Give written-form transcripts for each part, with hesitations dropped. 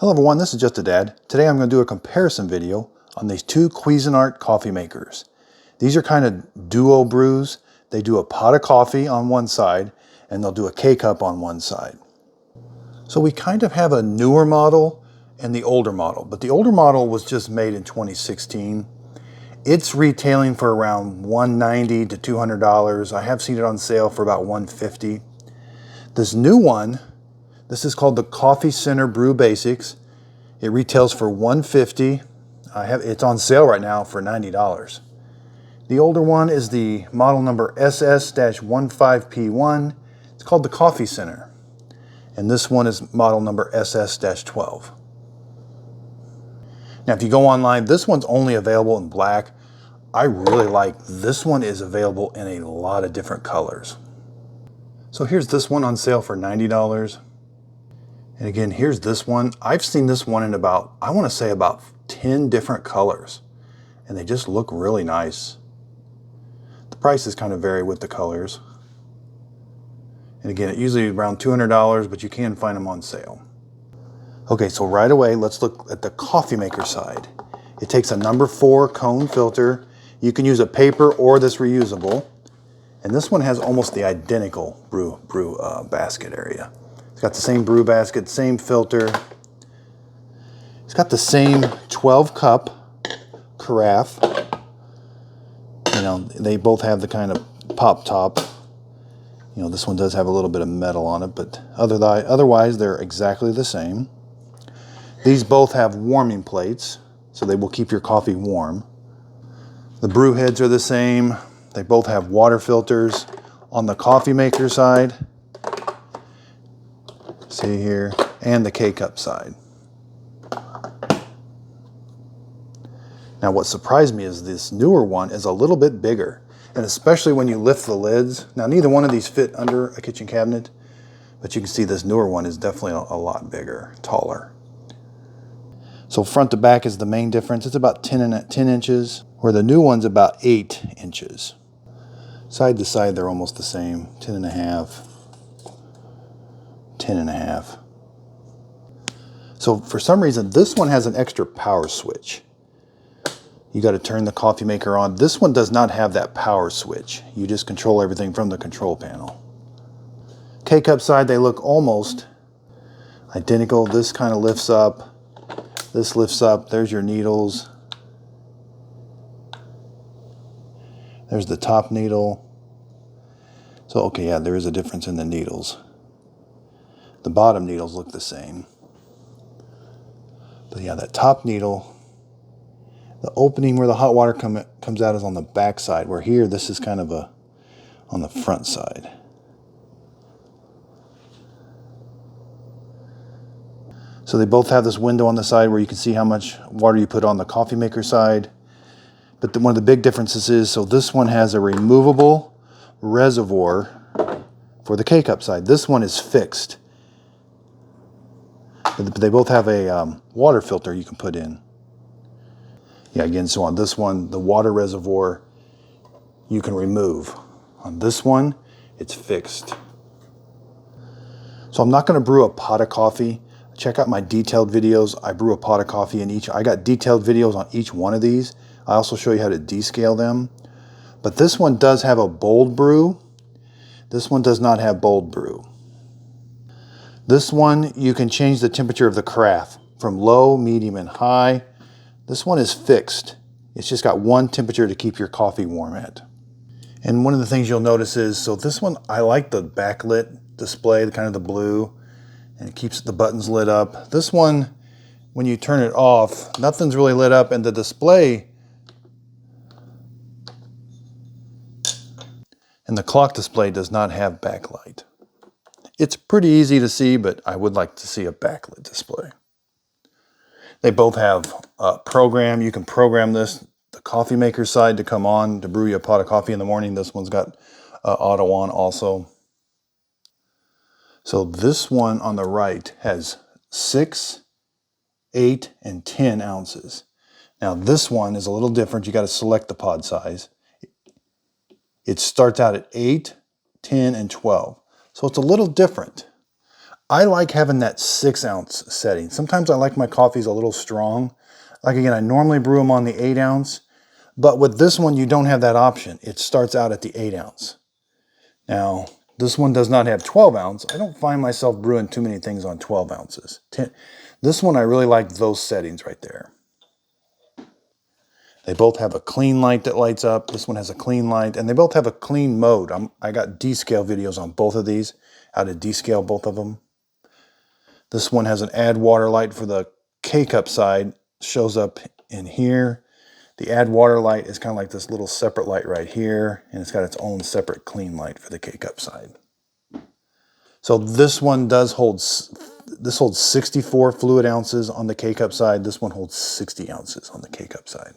Hello everyone, this is Just a Dad. Today I'm going to do a comparison video on these two CUISINART coffee makers. These are kind of duo brews. They do a pot of coffee on one side and they'll do a K-cup on one side. So we kind of have a newer model and the older model, but the older model was just made in 2016. It's retailing for around $190 to $200. I have seen it on sale for about $150. This new one, this is called the Coffee Center Brew Basics. It retails for $150. It's on sale right now for $90. The older one is the model number SS-15P1. It's called the Coffee Center. And this one is model number SS-12. Now if you go online, this one's only available in black. I really like this one is available in a lot of different colors. So here's this one on sale for $90. And again, here's this one. I've seen this one in about, I want to say about 10 different colors. And they just look really nice. The prices kind of vary with the colors. And again, it usually around $200, but you can find them on sale. Okay, so right away, let's look at the coffee maker side. It takes a number 4 cone filter. You can use a paper or this reusable. And this one has almost the identical brew basket area. It's got the same brew basket, same filter. It's got the same 12 cup carafe. You know, they both have the kind of pop top. You know, this one does have a little bit of metal on it, but otherwise they're exactly the same. These both have warming plates, so they will keep your coffee warm. The brew heads are the same. They both have water filters. On the coffee maker side, see here, and the K-cup side. Now what surprised me is this newer one is a little bit bigger, and especially when you lift the lids. Now neither one of these fit under a kitchen cabinet, but you can see this newer one is definitely a lot bigger, taller. So front to back is the main difference. It's about 10 inches, where the new one's about 8 inches. Side to side, they're almost the same, 10 and a half. 10 and a half. So for some reason, this one has an extra power switch. You got to turn the coffee maker on. This one does not have that power switch. You just control everything from the control panel. K-cup side, they look almost identical. This kind of lifts up. This lifts up. There's your needles. There's the top needle. So, okay, yeah, there is a difference in the needles. The bottom needles look the same. But yeah, that top needle, the opening where the hot water comes out is on the back side, where here this is kind of on the front side. So they both have this window on the side where you can see how much water you put on the coffee maker side. But one of the big differences is, so this one has a removable reservoir for the K-cup side. This one is fixed. But they both have a water filter you can put in. Yeah, again, so on this one, the water reservoir you can remove. On this one, it's fixed. So I'm not going to brew a pot of coffee. Check out my detailed videos. I brew a pot of coffee in each. I got detailed videos on each one of these. I also show you how to descale them. But this one does have a bold brew. This one does not have bold brew. This one, you can change the temperature of the carafe from low, medium, and high. This one is fixed. It's just got one temperature to keep your coffee warm at. And one of the things you'll notice is, so this one, I like the backlit display, the kind of the blue, and it keeps the buttons lit up. This one, when you turn it off, nothing's really lit up, and the display and the clock display does not have backlight. It's pretty easy to see, but I would like to see a backlit display. They both have a program. You can program this, the coffee maker side, to come on to brew you a pot of coffee in the morning. This one's got auto on also. So this one on the right has 6, 8, and 10 ounces. Now this one is a little different. You got to select the pod size. It starts out at 8, 10, and 12. So it's a little different. I like having that 6-ounce setting. Sometimes I like my coffees a little strong. Like again, I normally brew them on the 8-ounce, but with this one, you don't have that option. It starts out at the 8-ounce. Now, this one does not have 12-ounce. I don't find myself brewing too many things on 12 ounces. This one, I really like those settings right there. They both have a clean light that lights up. This one has a clean light, and they both have a clean mode. I got descale videos on both of these, how to descale both of them. This one has an add water light for the K-cup side, shows up in here. The add water light is kind of like this little separate light right here, and it's got its own separate clean light for the K-cup side. So this one does hold, this holds 64 fluid ounces on the K-cup side. This one holds 60 ounces on the K-cup side.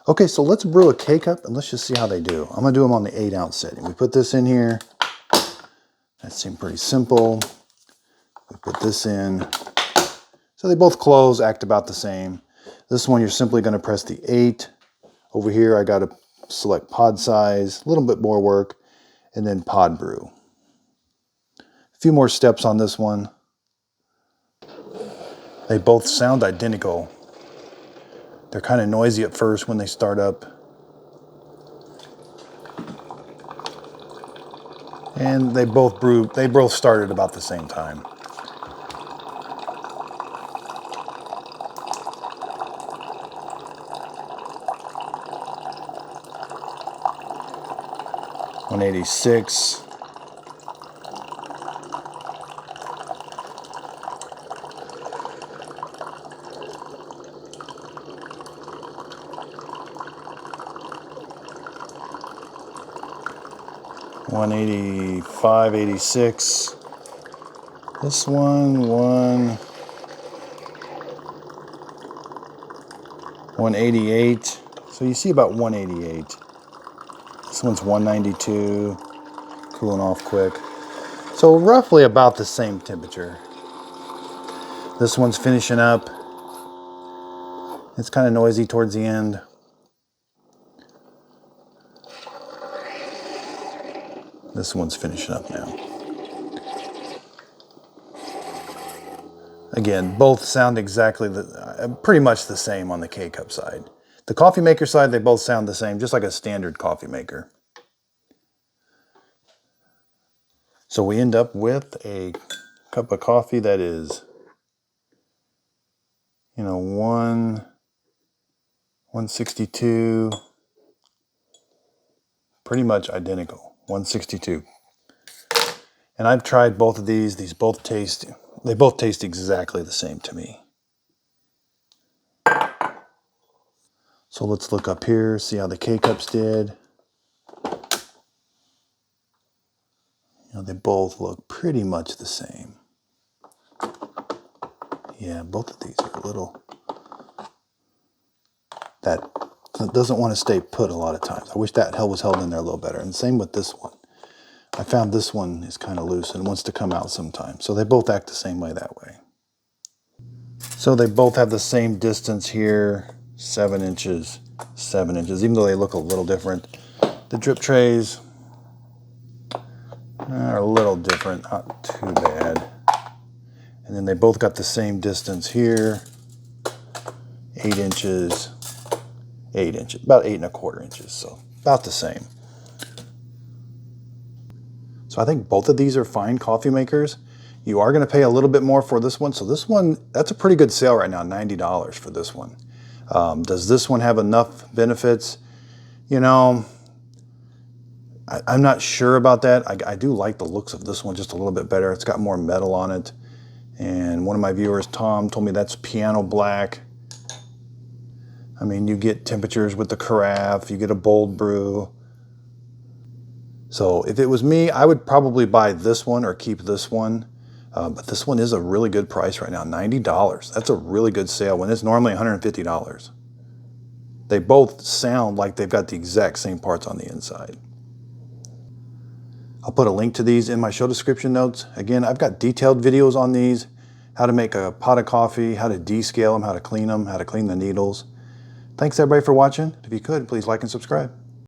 Okay, so let's brew a K-cup and let's just see how they do. I'm gonna do them on the 8-ounce setting. We put this in here. That seemed pretty simple. We put this in. So they both close, act about the same. This one, you're simply going to press the 8. Over here, I got to select pod size, a little bit more work, and then pod brew. A few more steps on this one. They both sound identical. They're kind of noisy at first when they start up. And they both started about the same time. $186. $185, 86. This one, 188. So you see about 188. This one's 192, cooling off quick. So roughly about the same temperature. This one's finishing up. It's kind of noisy towards the end. This one's finishing up now. Again, both sound exactly pretty much the same on the K-cup side. The coffee maker side, they both sound the same, just like a standard coffee maker. So we end up with a cup of coffee that is, 162, pretty much identical, 162. And I've tried both of these. They both taste exactly the same to me. So let's look up here, see how the K-cups did. They both look pretty much the same. Yeah, both of these are a little, that doesn't want to stay put a lot of times. I wish that was held in there a little better. And same with this one. I found this one is kind of loose and wants to come out sometimes. So they both act the same way that way. So they both have the same distance here, 7 inches, 7 inches, even though they look a little different. The drip trays are a little different, not too bad. And then they both got the same distance here, 8 inches, 8 inches, about 8¼ inches, so about the same. So I think both of these are fine coffee makers. You are going to pay a little bit more for this one. So this one, that's a pretty good sale right now, $90 for this one. Does this one have enough benefits? I'm not sure about that. I do like the looks of this one just a little bit better. It's got more metal on it. And one of my viewers, Tom, told me that's piano black. I mean, you get temperatures with the carafe, you get a bold brew. So if it was me, I would probably buy this one or keep this one. But this one is a really good price right now, $90. That's a really good sale when it's normally $150. They both sound like they've got the exact same parts on the inside. I'll put a link to these in my show description notes. Again, I've got detailed videos on these, how to make a pot of coffee, how to descale them, how to clean the needles. Thanks everybody for watching. If you could, please like and subscribe.